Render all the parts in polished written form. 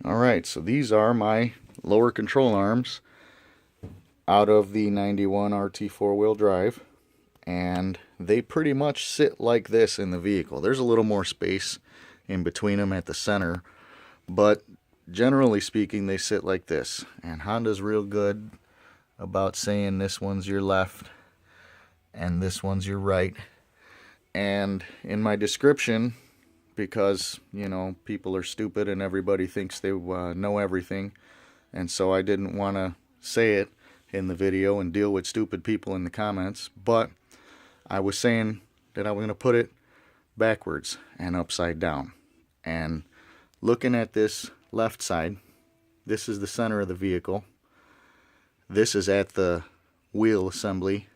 Alright, so these are my lower control arms out of the 91 Rt4 wheel drive, and they pretty much sit like this in the vehicle. There's a little more space in between them at the center, but generally speaking they sit like this. And Honda's real good about saying this one's your left and this one's your right. And in my description, because you know people are stupid and everybody thinks they know everything, and so I didn't want to say it in the video and deal with stupid people in the comments, but I was saying that I was going to put it backwards and upside down. And looking at this left side, this is the center of the vehicle, this is at the wheel assembly,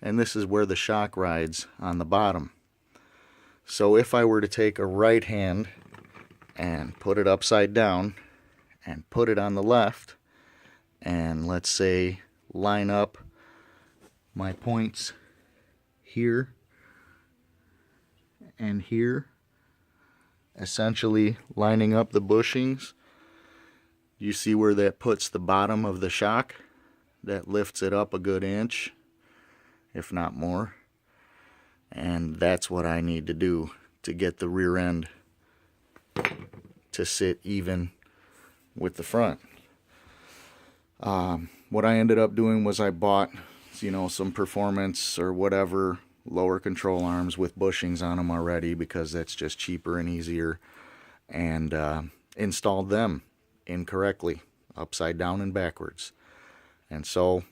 and this is where the shock rides on the bottom. So if I were to take a right hand and put it upside down and put it on the left, and let's say line up my points here and here, essentially lining up the bushings, you see where that puts the bottom of the shock? That lifts it up a good inch, if not more. And that's what I need to do to get the rear end to sit even with the front. What I ended up doing was I bought, you know, some performance or whatever lower control arms with bushings on them already, because that's just cheaper and easier, and installed them incorrectly, upside down and backwards. And so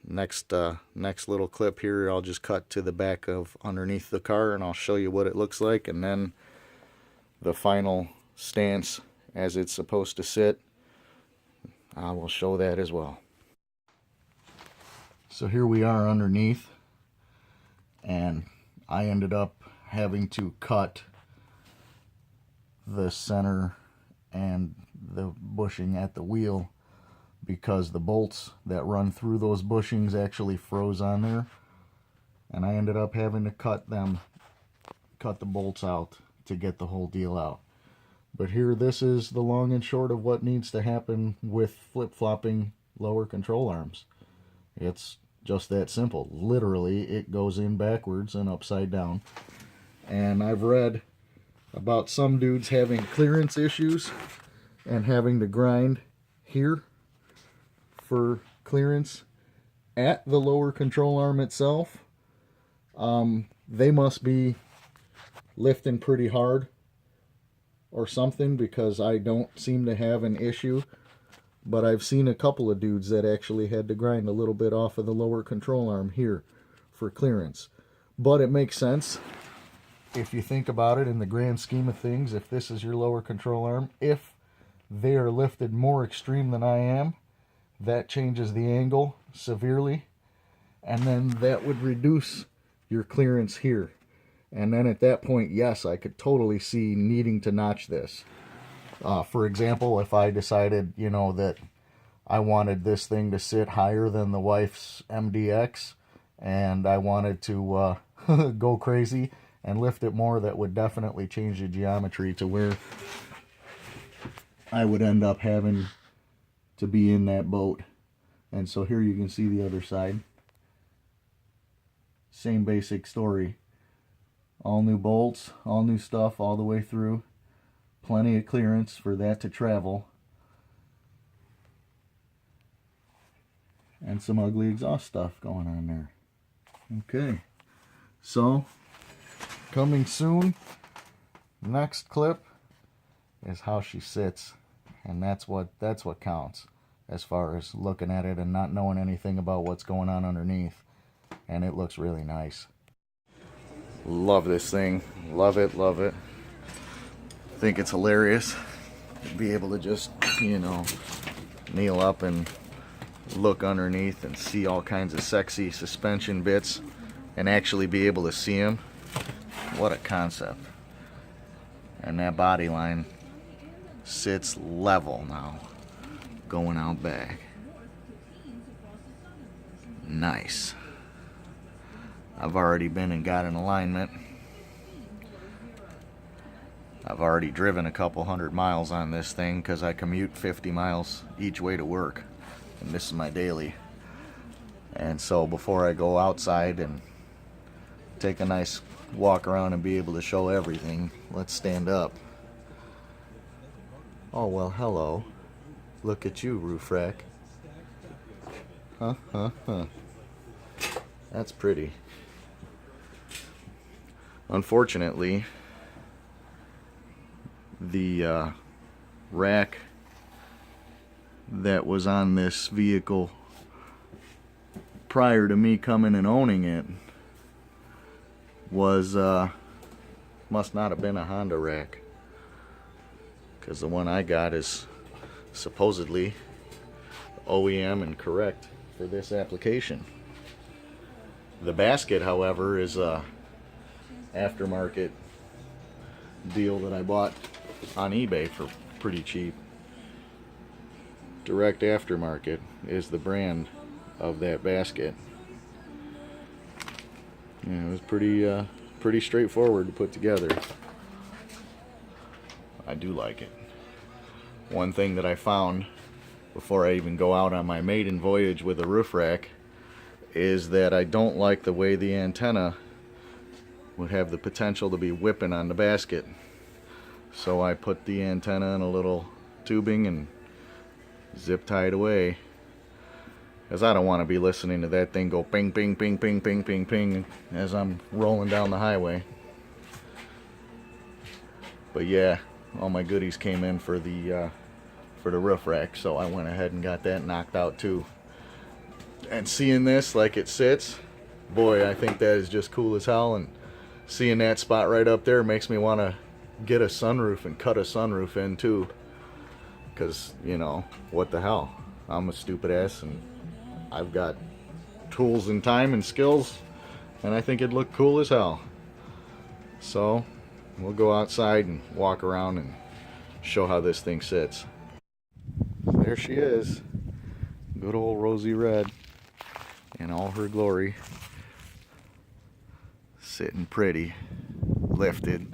next little clip here, I'll just cut to the back of underneath the car and I'll show you what it looks like, and then the final stance as it's supposed to sit, I will show that as well. So here we are underneath, and I ended up having to cut the center and the bushing at the wheel because the bolts that run through those bushings actually froze on there, and I ended up having to cut the bolts out to get the whole deal out. But here, this is the long and short of what needs to happen with flip-flopping lower control arms. It's just that simple. Literally, it goes in backwards and upside down. And I've read about some dudes having clearance issues and having to grind here for clearance at the lower control arm itself. They must be lifting pretty hard or something, because I don't seem to have an issue. But I've seen a couple of dudes that actually had to grind a little bit off of the lower control arm here for clearance. But it makes sense if you think about it in the grand scheme of things. If this is your lower control arm, if they are lifted more extreme than I am, that changes the angle severely, and then that would reduce your clearance here. And then at that point, yes, I could totally see needing to notch this. For example, if I decided, you know, that I wanted this thing to sit higher than the wife's MDX, and I wanted to go crazy and lift it more, that would definitely change the geometry to where I would end up having to be in that boat. And so here you can see the other side. Same basic story. All new bolts, all new stuff all the way through. Plenty of clearance for that to travel. And some ugly exhaust stuff going on there. Okay. So, coming soon, next clip is how she sits. And that's what counts as far as looking at it and not knowing anything about what's going on underneath. And it looks really nice. Love this thing. Love it, love it. Think it's hilarious to be able to just, you know, kneel up and look underneath and see all kinds of sexy suspension bits and actually be able to see them. What a concept. And that body line sits level now going out back. Nice. I've already been and got an alignment. I've already driven a couple 100 miles on this thing because I commute 50 miles each way to work, and this is my daily. And so before I go outside and take a nice walk around and be able to show everything, let's stand up. Oh, well, hello. Look at you, roof rack. Huh. That's pretty. Unfortunately, the rack that was on this vehicle prior to me coming and owning it was must not have been a Honda rack, because the one I got is supposedly OEM and correct for this application. The basket, however, is a aftermarket deal that I bought on eBay for pretty cheap. Direct Aftermarket is the brand of that basket. Yeah, it was pretty straightforward to put together. I do like it. One thing that I found before I even go out on my maiden voyage with a roof rack is that I don't like the way the antenna would have the potential to be whipping on the basket. So I put the antenna in a little tubing and zip tie it away, because I don't want to be listening to that thing go ping ping ping ping ping ping ping as I'm rolling down the highway. But yeah, all my goodies came in for the roof rack, so I went ahead and got that knocked out too. And seeing this like it sits, boy, I think that is just cool as hell. And seeing that spot right up there makes me want to get a sunroof and cut a sunroof in too, because, you know, what the hell, I'm a stupid ass and I've got tools and time and skills, and I think it'd look cool as hell. So we'll go outside and walk around and show how this thing sits. There she is, good old Rosy Red in all her glory, sitting pretty, lifted,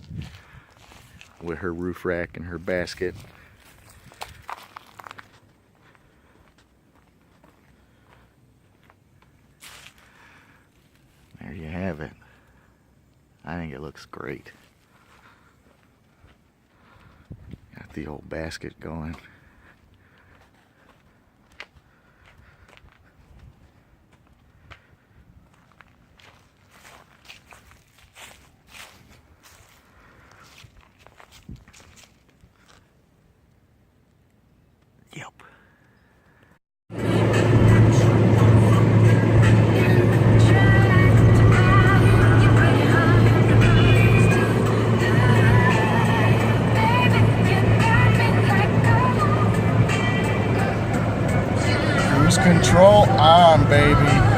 with her roof rack and her basket. There you have it. I think it looks great. Got the old basket going. Yep. Cruise control on, baby.